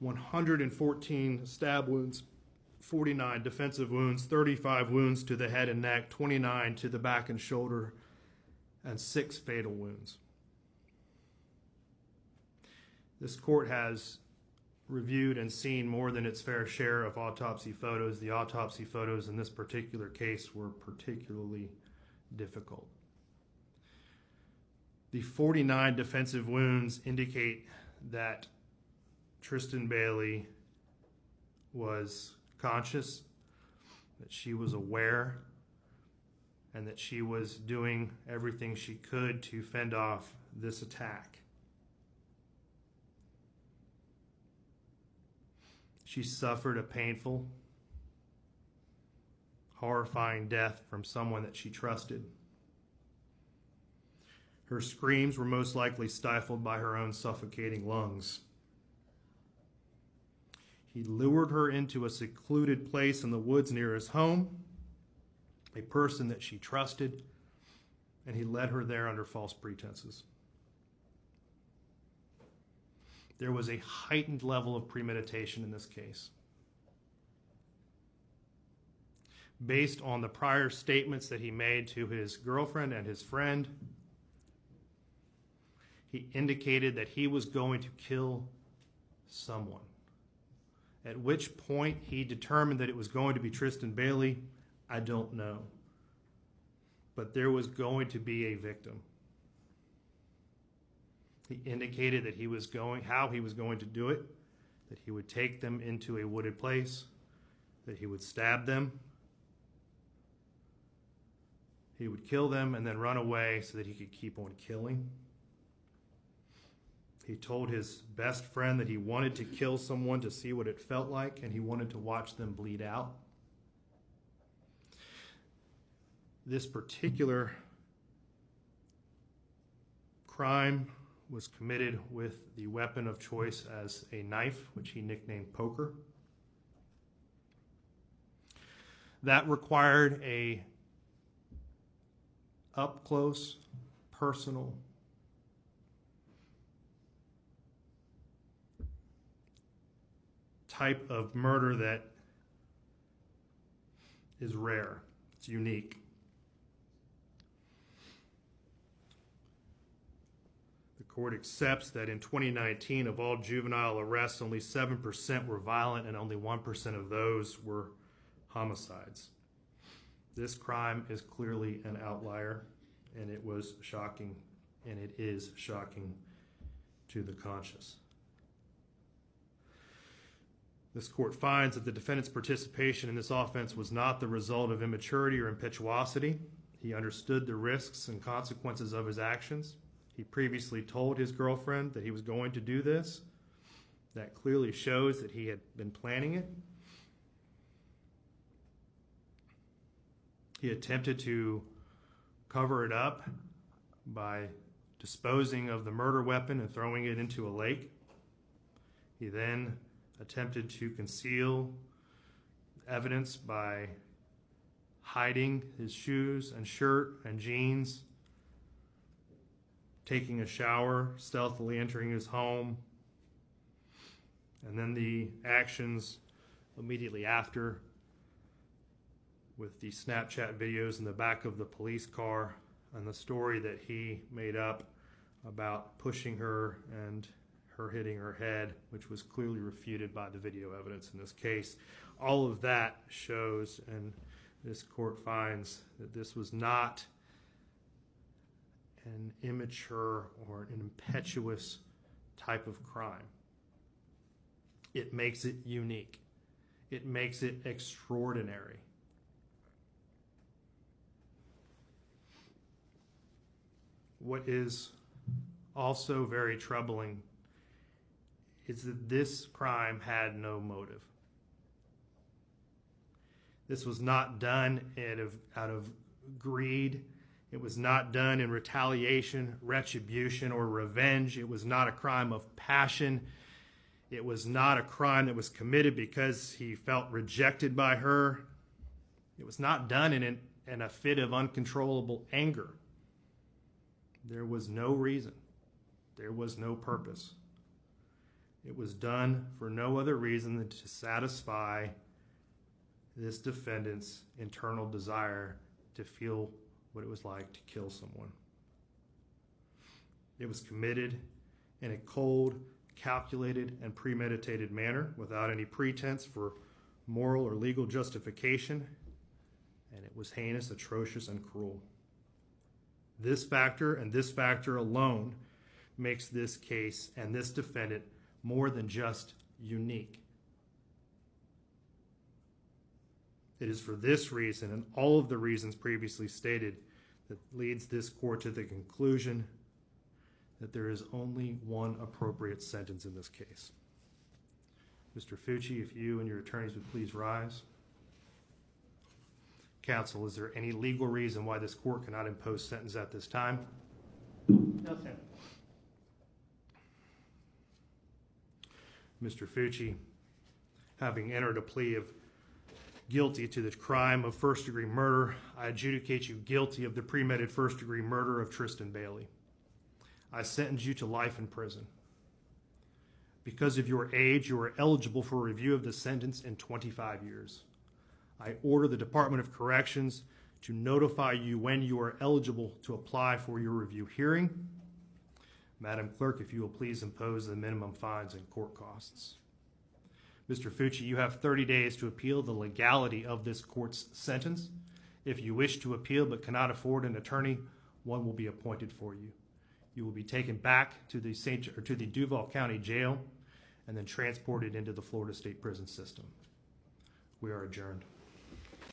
114 stab wounds, 49 defensive wounds, 35 wounds to the head and neck, 29 to the back and shoulder, and 6 fatal wounds. This court has reviewed and seen more than its fair share of autopsy photos. The autopsy photos in this particular case were particularly difficult. The 49 defensive wounds indicate that Tristan Bailey was conscious, that she was aware, and that she was doing everything she could to fend off this attack. She suffered a painful, horrifying death from someone that she trusted. Her screams were most likely stifled by her own suffocating lungs. He lured her into a secluded place in the woods near his home, a person that she trusted, and he led her there under false pretenses. There was a heightened level of premeditation in this case. Based on the prior statements that he made to his girlfriend and his friend, he indicated that he was going to kill someone. At which point he determined that it was going to be Tristan Bailey, I don't know. But there was going to be a victim. He indicated that how he was going to do it, that he would take them into a wooded place, that he would stab them, he would kill them and then run away so that he could keep on killing. He told his best friend that he wanted to kill someone to see what it felt like, and he wanted to watch them bleed out. This particular crime was committed with the weapon of choice as a knife, which he nicknamed Poker. That required a up-close, personal, type of murder that is rare. It's unique. The court accepts that in 2019, of all juvenile arrests, only 7% were violent and only 1% of those were homicides. This crime is clearly an outlier, and it was shocking, and it is shocking to the conscious. This court finds that the defendant's participation in this offense was not the result of immaturity or impetuosity. He understood the risks and consequences of his actions. He previously told his girlfriend that he was going to do this. That clearly shows that he had been planning it. He attempted to cover it up by disposing of the murder weapon and throwing it into a lake. He then attempted to conceal evidence by hiding his shoes and shirt and jeans, taking a shower, stealthily entering his home, and then the actions immediately after with the Snapchat videos in the back of the police car and the story that he made up about pushing her and her hitting her head, which was clearly refuted by the video evidence in this case. All of that shows, and this court finds, that this was not an immature or an impetuous type of crime. It makes it unique. It makes it extraordinary. What is also very troubling is that this crime had no motive. This was not done out of greed. It was not done in retaliation, retribution, or revenge. It was not a crime of passion. It was not a crime that was committed because he felt rejected by her. It was not done in a fit of uncontrollable anger. There was no reason. There was no purpose. It was done for no other reason than to satisfy this defendant's internal desire to feel what it was like to kill someone. It was committed in a cold, calculated, and premeditated manner without any pretense for moral or legal justification, and it was heinous, atrocious, and cruel. This factor and this factor alone makes this case and this defendant more than just unique. It is for this reason and all of the reasons previously stated that leads this court to the conclusion that there is only one appropriate sentence in this case. Mr. Fucci, if you and your attorneys would please rise. Counsel, is there any legal reason why this court cannot impose sentence at this time? No, sir. Mr. Fucci, having entered a plea of guilty to the crime of first-degree murder, I adjudicate you guilty of the premeditated first-degree murder of Tristan Bailey. I sentence you to life in prison. Because of your age, you are eligible for review of the sentence in 25 years. I order the Department of Corrections to notify you when you are eligible to apply for your review hearing. Madam Clerk, if you will please impose the minimum fines and court costs. Mr. Fucci, you have 30 days to appeal the legality of this court's sentence. If you wish to appeal but cannot afford an attorney, one will be appointed for you. You will be taken back to the Duval County Jail and then transported into the Florida State Prison System. We are adjourned.